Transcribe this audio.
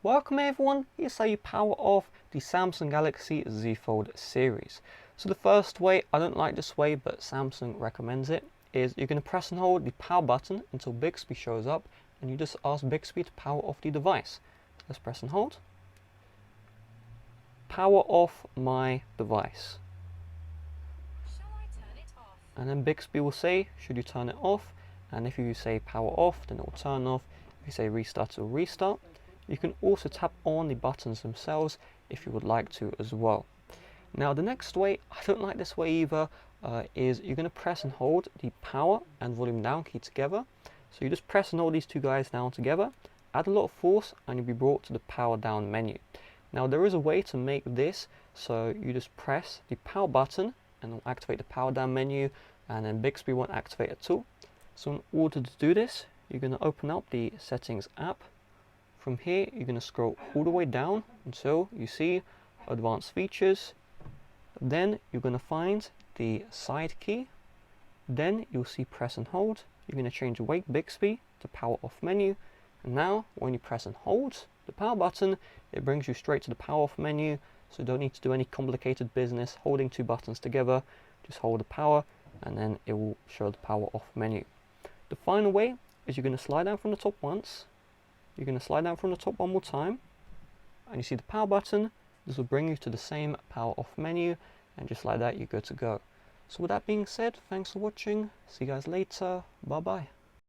Welcome everyone, here's how you power off the Samsung Galaxy Z Fold series. So the first way, I don't like this way but Samsung recommends it, is you're going to press and hold the power button until Bixby shows up and you just ask Bixby to power off the device. Let's press and hold. Power off my device. Shall I turn it off? And then Bixby will say, should you turn it off? And if you say power off, then it will turn off. If you say restart, it will restart. You can also tap on the buttons themselves if you would like to as well. Now the next way, I don't like this way either, is you're going to press and hold the power and volume down key together. So you just press and hold these two guys down together, add a lot of force and you'll be brought to the power down menu. Now there is a way to make this, so you just press the power button and it'll activate the power down menu, and then Bixby won't activate at all. So in order to do this, you're going to open up the settings app. From here you're going to scroll all the way down until you see advanced features. Then you're going to find the side key. Then you'll see press and hold. You're going to change wake Bixby to power off menu. And now when you press and hold the power button, it brings you straight to the power off menu. So you don't need to do any complicated business holding two buttons together. Just hold the power and then it will show the power off menu. The final way is you're going to slide down from the top once. You're going to slide down from the top one more time and you see the power button. This will bring you to the same power off menu, and just like that you're good to go. So with that being said, thanks for watching, see you guys later, bye bye.